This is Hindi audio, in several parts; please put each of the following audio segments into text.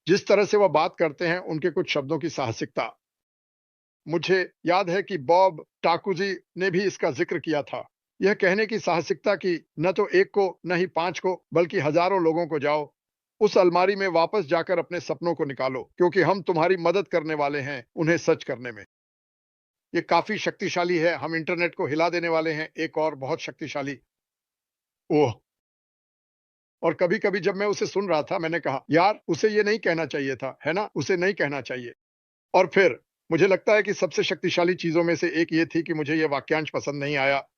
जिस तरह से वह बात करते हैं, उनके कुछ शब्दों की साहसिकता। मुझे याद है कि बॉब टाकुजी ने भी इसका जिक्र किया था। यह कहने की साहसिकता कि न तो एक को, न ही 5 को, बल्कि हजारों लोगों को जाओ, उस अलमारी में वापस जाकर अपने सपनों को निकालो, क्योंकि हम तुम्हारी मदद करने वाले हैं उन्हें सच करने में। ये काफी शक्तिशाली है। हम इंटरनेट को हिला देने वाले हैं। एक और बहुत शक्तिशाली। ओह! और कभी-कभी जब मैं उसे सुन रहा था, मैंने कहा, यार, उसे ये नहीं कहना चाहिए था, है ना? उसे नहीं कहना चाहिए। और फिर मुझे लगता है कि सबसे शक्तिशाली चीज़ों में से एक ये थी कि मुझे ये वाक्यांश पसंद नहीं आया,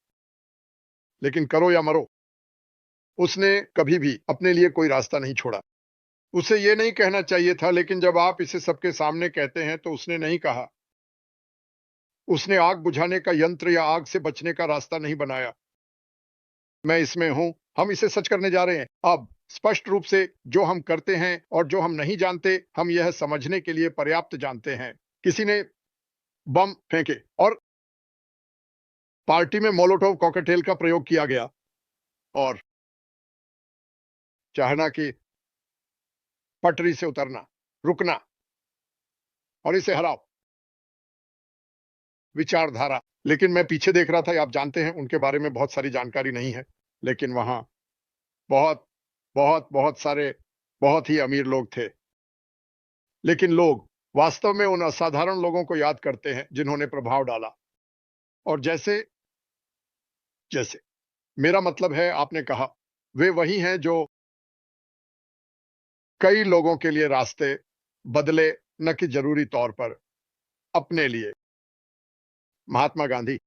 लेकिन करो या मरो, उसने कभी भी अपने लिए कोई रास्ता नहीं छोड़ा। उसे ये नहीं कहना चाहिए था, लेकिन जब आप इसे सबके सामने कहते हैं, तो उसने नहीं कहा। उसने आग बुझाने का यंत्र या आग से बचने का रास्ता नहीं बनाया। मैं इसमें हूँ, हम इसे सच करने जा रहे हैं। अब स्पष्ट रूप से जो हम करते हैं और जो हम नहीं जानते, हम यह समझने के लिए पर्याप्त जानते हैं। किसी ने बम फेंके और पार्टी में मोलोटोव कॉकटेल का प्रयोग किया गया और चाहना कि पटरी से उतरना, रुकना और इसे हराओ, विचारधारा। लेकिन मैं पीछे देख रहा था, आप जानते हैं उनके बारे में बहुत सारी जानकारी नहीं है, लेकिन वहाँ बहुत, बहुत, बहुत सारे बहुत ही अमीर लोग थे। लेकिन लोग वास्तव में उन असाधारण लोगों को याद करते हैं जिन्होंने प्रभाव डाला। और जैसे जैसे मेरा मतलब है, आपने कहा, वे वही हैं जो कई लोगों के लिए रास्ते बदले, न कि जरूरी तौर पर अपने लिए। महात्मा गांधी,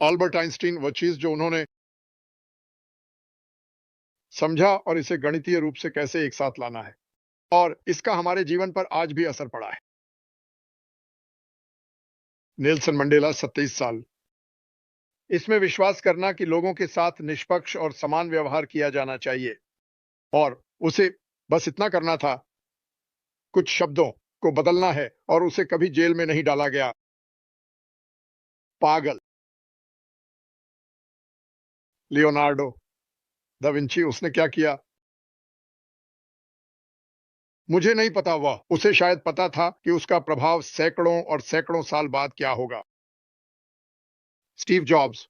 अल्बर्ट आइंस्टीन, वो चीज जो उन्होंने समझा और इसे गणितीय रूप से कैसे एक साथ लाना है, और इसका हमारे जीवन पर आज भी असर पड़ा है। नेल्सन मंडेला, 27 साल। इसमें विश्वास करना कि लोगों के साथ निष्पक्ष और समान व्यवहार किया जाना चाहिए, और उसे बस इतना करना था, कुछ शब्दों को बदलना है, और उसे कभी जेल में नहीं डाला गया। पागल। लियोनार्डो दा विंची, उसने क्या किया? मुझे नहीं पता। वह उसे शायद पता था कि उसका प्रभाव सैकड़ों और सैकड़ों साल बाद क्या होगा। स्टीव जॉब्स,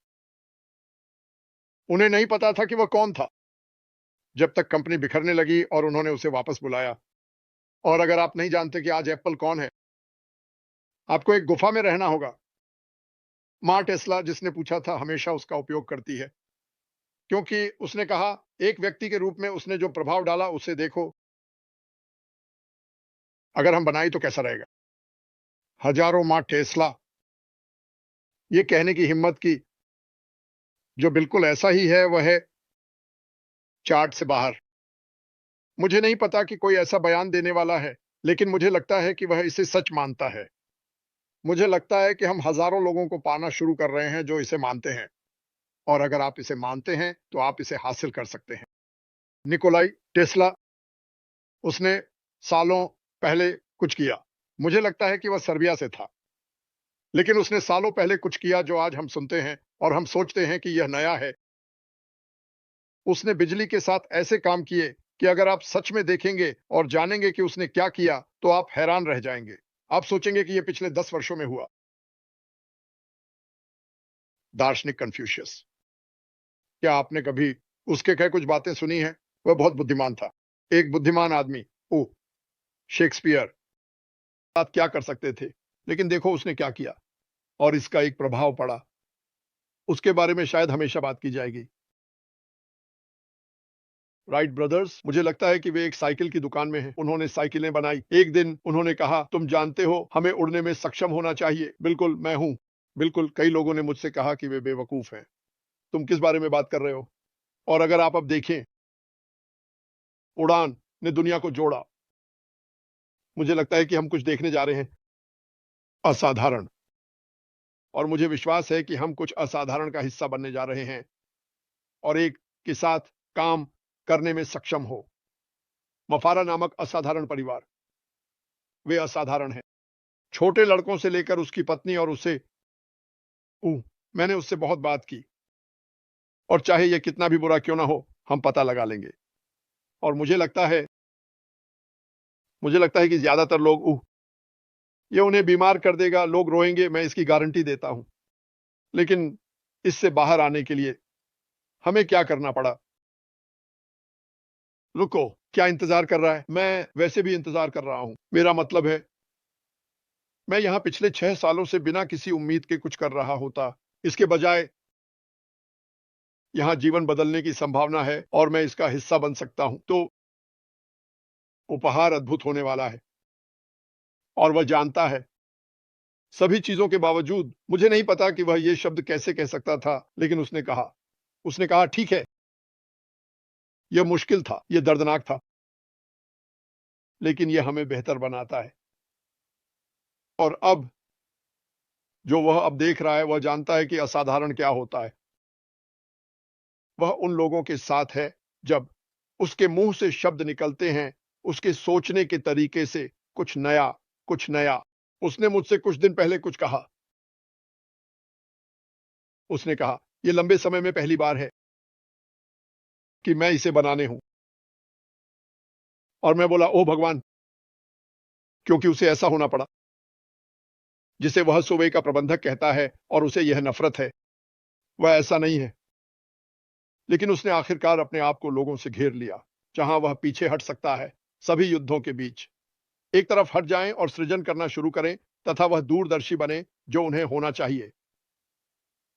उन्हें नहीं पता था कि वह कौन था, जब तक कंपनी बिखरने लगी और उन्होंने उसे वापस बुलाया। और अगर आप नहीं जानते कि आज एप्पल कौन है, आपको एक गुफा में रहना होगा। माँ टेस्ला, जिसने पूछा था, हमेशा उसका उपयोग करती है, क्योंकि उसने कहा, एक व्यक्ति के रूप में उसने जो प्रभाव डाला, उसे देखो, अगर हम बनाई तो कैसा रहेगा। हजारों माँ टेस्ला, ये कहने की हिम्मत की, जो बिल्कुल ऐसा ही है, वह है चार्ट से बाहर। मुझे नहीं पता कि कोई ऐसा बयान देने वाला है, लेकिन मुझे लगता है कि वह इसे सच मानता है। मुझे लगता है कि हम हजारों लोगों को पाना शुरू कर रहे हैं जो इसे मानते हैं, और अगर आप इसे मानते हैं, तो आप इसे हासिल कर सकते हैं। निकोलाई टेस्ला, उसने सालों पहले कुछ किया। मुझे लगता है कि वह सर्बिया से था, लेकिन उसने सालों पहले कुछ किया जो आज हम सुनते हैं और हम सोचते हैं कि यह नया है। उसने बिजली के साथ ऐसे काम किए कि अगर आप सच में देखेंगे और जानेंगे कि उसने क्या किया, तो आप हैरान रह जाएंगे। आप सोचेंगे कि यह पिछले 10 वर्षों में हुआ। दार्शनिक कन्फ्यूशियस, क्या आपने कभी उसके कहे कुछ बातें सुनी हैं? वह बहुत बुद्धिमान था। एक बुद्धिमान आदमी। ओह! शेक्सपियर साथ क्या कर सकते थे, लेकिन देखो उसने क्या किया, और इसका एक प्रभाव पड़ा। उसके बारे में शायद हमेशा बात की जाएगी। राइट ब्रदर्स, मुझे लगता है कि वे एक साइकिल की दुकान में हैं। उन्होंने साइकिलें बनाई। एक दिन उन्होंने कहा, तुम जानते हो, हमें उड़ने में सक्षम होना चाहिए। बिल्कुल, मैं हूं। बिल्कुल, कई लोगों ने मुझसे कहा कि वे बेवकूफ हैं। तुम किस बारे में बात कर रहे हो? और अगर आप अब देखें, उड़ान ने दुनिया को जोड़ा। मुझे लगता है कि हम कुछ देखने जा रहे हैं असाधारण, और मुझे विश्वास है कि हम कुछ असाधारण का हिस्सा बनने जा रहे हैं, और एक के साथ काम करने में सक्षम हो। मफारा नामक असाधारण परिवार, वे असाधारण हैं। छोटे लड़कों से लेकर उसकी पत्नी और उसे। मैंने उससे बहुत बात की, और चाहे यह कितना भी बुरा क्यों ना हो, हम पता लगा लेंगे। और मुझे लगता है मुझे लगता है कि ज्यादातर लोग ये उन्हें बीमार कर देगा, लोग रोएंगे, मैं इसकी गारंटी देता हूं। लेकिन इससे बाहर आने के लिए हमें क्या करना पड़ा? रुको, क्या इंतजार कर रहा है? मैं वैसे भी इंतजार कर रहा हूं। मेरा मतलब है, मैं यहां पिछले 6 सालों से बिना किसी उम्मीद के कुछ कर रहा होता। इसके बजाय यहां जीवन बदलने की संभावना है और मैं इसका हिस्सा बन सकता हूं। तो उपहार अद्भुत होने वाला है और वह जानता है। सभी चीजों के बावजूद मुझे नहीं पता कि वह ये शब्द कैसे कह सकता था, लेकिन उसने कहा ठीक है। यह मुश्किल था, यह दर्दनाक था, लेकिन यह हमें बेहतर बनाता है। और अब जो वह अब देख रहा है, वह जानता है कि असाधारण क्या होता है। वह उन लोगों के साथ है जब उसके मुंह से शब्द निकलते हैं, उसके सोचने के तरीके से कुछ नया, कुछ नया। उसने मुझसे कुछ दिन पहले कुछ कहा। उसने कहा, यह लंबे समय में पहली बार है कि मैं इसे बनाने हूं। और मैं बोला, ओह भगवान! क्योंकि उसे ऐसा होना पड़ा जिसे वह सूबे का प्रबंधक कहता है और उसे यह नफरत है। वह ऐसा नहीं है। लेकिन उसने आखिरकार अपने आप को लोगों से घेर लिया, जहां वह पीछे हट सकता है सभी युद्धों के बीच। एक तरफ हट जाएं और सृजन करना शुरू करें, तथा वह दूरदर्शी बने जो उन्हें होना चाहिए।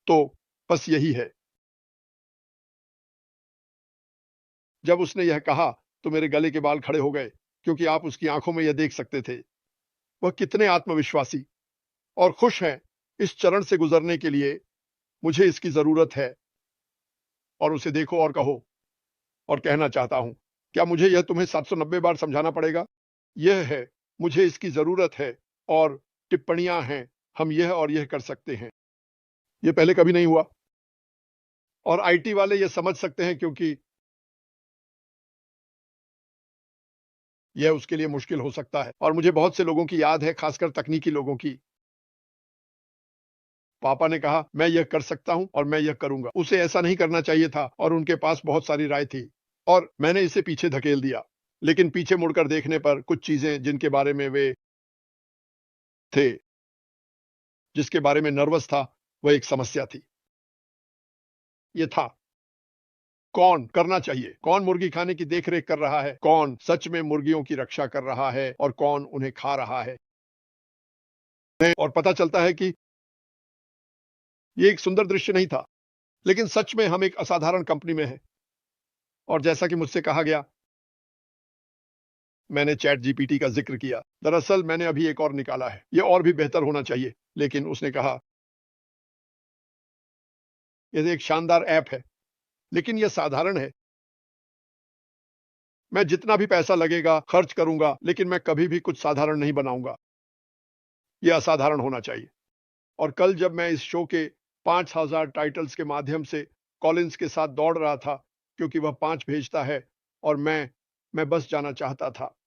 तो बस यही है। जब उसने यह कहा तो मेरे गले के बाल खड़े हो गए, क्योंकि आप उसकी आंखों में यह देख सकते थे। वह कितने आत्मविश्वासी और खुश हैं। इस चरण से गुजरने के लिए मुझे इसकी जरूरत है। और उसे देखो और कहो, और कहना चाहता हूं, क्या मुझे यह तुम्हें 790 बार समझाना पड़ेगा? यह है, मुझे इसकी जरूरत है। और टिप्पणियां हैं, हम यह और यह कर सकते हैं। यह पहले कभी नहीं हुआ। और आईटी वाले यह समझ सकते हैं, क्योंकि यह उसके लिए मुश्किल हो सकता है। और मुझे बहुत से लोगों की याद है, खासकर तकनीकी लोगों की। पापा ने कहा, मैं यह कर सकता हूं और मैं यह करूंगा। उसे ऐसा नहीं करना चाहिए था और उनके पास बहुत सारी राय थी। और मैंने इसे पीछे धकेल दिया। लेकिन पीछे मुड़कर देखने पर कुछ चीजें जिनके बारे में वे थे, जिसके बारे में नर्वस था, वह एक समस्या थी। यह था, कौन करना चाहिए? कौन मुर्गी खाने की देखरेख कर रहा है? कौन सच में मुर्गियों की रक्षा कर रहा है और कौन उन्हें खा रहा है? और पता चलता है कि यह एक सुंदर दृश्य नहीं था, लेकिन सच में हम एक असाधारण कंपनी में हैं। और जैसा कि मुझसे कहा गया, मैंने चैट जीपीटी का जिक्र किया। दरअसल मैंने अभी एक और निकाला है। यह और भी बेहतर होना चाहिए। लेकिन उसने कहा, यह एक शानदार ऐप है, लेकिन यह साधारण है। मैं जितना भी पैसा लगेगा खर्च करूंगा, लेकिन मैं कभी भी कुछ साधारण नहीं बनाऊंगा। यह असाधारण होना चाहिए। और कल जब मैं इस शो के 5000 टाइटल्स के माध्यम से कॉलिंस के साथ दौड़ रहा था, क्योंकि वह 5 भेजता है और मैं बस जाना चाहता था।